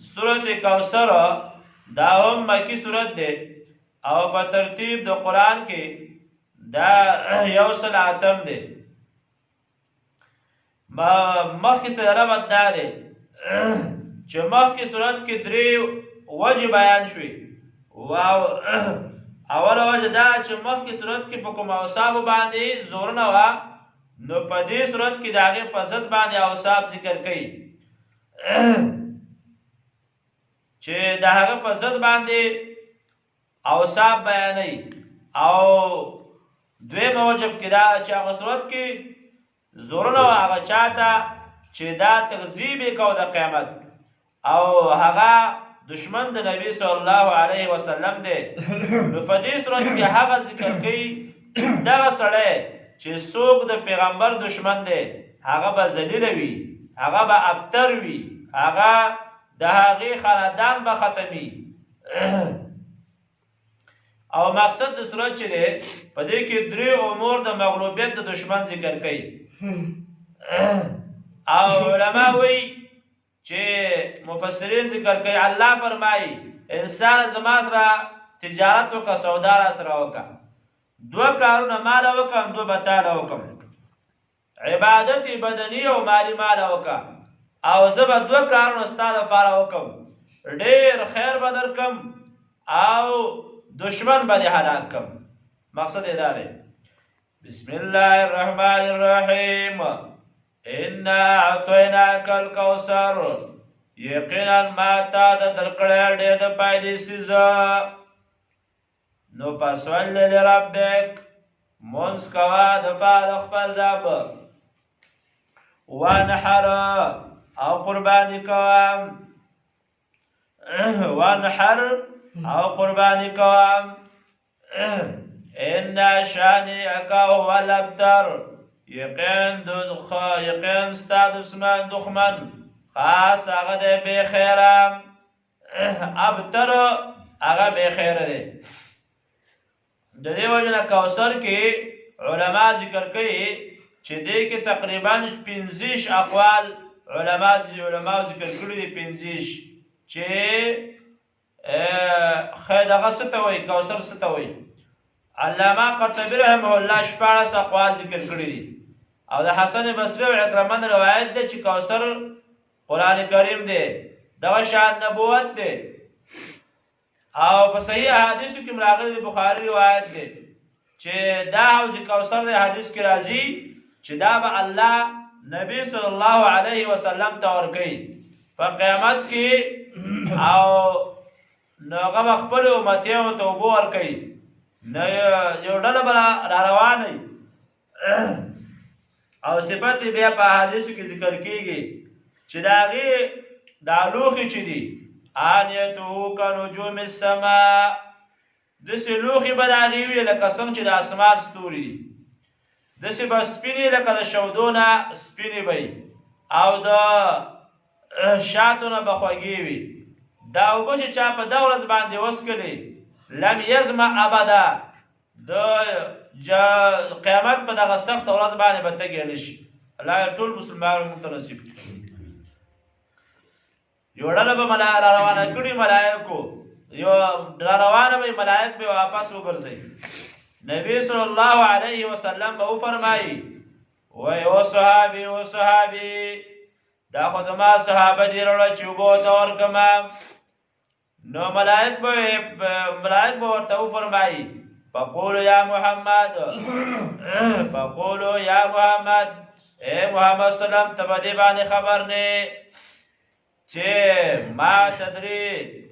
سورت کوثر دا هم مکی سورت دی او په ترتیب د قرآن کې دا 108 دی. مخکې سره ربط دا دی چې مخکې صورت کې 3 وجه بیان شوي. اوله وجه دا چې مخکې صورت کې په کوم اوصاف باندې زورونه وه، نو په دې صورت کې د هغې په ضد باندې اوصاف ذکر کوي چې د هغه په ضد باندې اوصاف بیانوي. او دویمه وجه کې دا چې هغه صورت کې زورونه وه هغه چاته چې دا تکذیب یې کو د قیامت او هغه دشمن د نبی صلی الله علیه وسلم دی. نو په دې صورت کې هغه ذکر کوي دغه سړی چې څوک د پیغمبر دشمن دی هغه به ذلیله وي، هغه به ابتر وي، هغه د هغې خاندان به ختمي. او مقصد د صورت چې دی په دې کې 3 امور د مغلوبیت د دشمن ذکر کوي. او علما وایي چې مفسرین ذکر کوي الله فرمایي انسان زما سره تجارت وکړه، سودا را سره وکړه، 2 کارونه مال وکړم 2 به تاله وکړم، عبادت بدني او مالی مال وکړه، او زه به 2 کارونه ستا دپاره وکړم، ډېر خیر به درکړم او دشمن به دې هلاک کړم. مقصد یې دا دی. بسم الله الرحمن الرحیم انا اعطیناک الکوثر، یقینا ما تا د درکړی ډېر د فایدې څیز. نو فصل لربک، مونځ کوه د پاره خپل رب، وانحر او قرباني کوه، وانحر او قرباني کوه. ان شانئک هو الابتر، یقین ستا دښمن خاص هغه دی بې خیره. ابتر هغه بې خیره دی. د دې وجه نه کوثر کې علما ذکر کوي چې دې کې تقریبا 50 اقوال علما ذکر کړي دي. 50 چې دغه څه ته وایي، کوثر څه ته وایي. علامه قرطبي رحمه الله 14 اقوال ذکر کړي دي. او د حسن بصري او عکرمه روایت دی چې کوثر قرآن کریم دی، دغه شان نبوت دی. او په صحیح احادیثو کې راغلي د بخاري روایت دی چې دا حوض کوثر د حدیث کې راځي چې دا به الله نبی صلی الله علیه وسلم ته ورکوي په قیامت کې، او نو هغه به خپلو امتیانو ته اوبه ورکوي. نو یو ډله به را روانوي او صفت بیا په احادیثو کې ذکر کېږي چې د هغې دا لوښي چې دي آنیته کنجوم السما، داسې لوښي به د هغې وي لکه څنګه چې د اسمان ستوري دي، داسې به سپینې لکه د شودو نه سپینې به وي، او د شاتو نه به خوږې وي. دا اوبه چې چا په دغه ورځ باندې وڅښلې لم یظمأ ابدا، د قیامت په دغه سخت ورځ باندې به تږی نه شي. الله ټول مسلمانانو موږ ته نصیب کړي. یو ډله به را روانه کړي ملایکو، یو را روانه به ملایک به واپس وګرځي. نبی صلی الله علیه وسلم به وفرمایي وای او صحابي دا خو زما صحابه دي راوړه چې اوبه ورته ورکړم. نو ملائک به ورته وفرمایي فقولوا یا محمد، فقولوا یا محمد، اے محمد سلام ته په دې باندې خبر نه چې ما تدري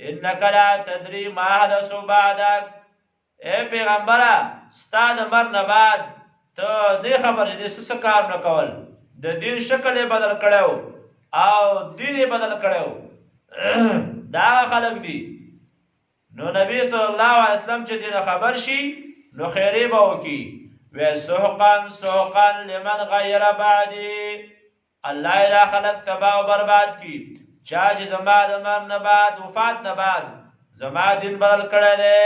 انک لا تدري ما حدث بعدک. اے پیغمبره ستا د مرګ نه بعد ته دې خبر چې څه کار نه کول، د دین شکل یې بدل کړی او دین یې بدل کړی. دا خلق دي. نو نبی صلی الله علیه وسلم چې دین خبر شي نو خیری به وکړي. و سحقا لمن غیر بعدي، الله دا خلق تباہ و برباد کی چا چې زما د مرګ نه بعد وفات نه بعد زما دین بدل کړی دی.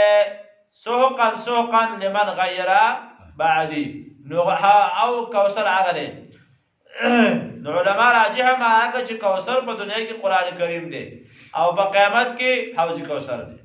سحقا لمن غیر بعدي. نو او کوثر هغه دی نو علما راجح ما هغه چې کوثر په دنیا کې قران کریم دی او په قیامت کې حوض کوثر دی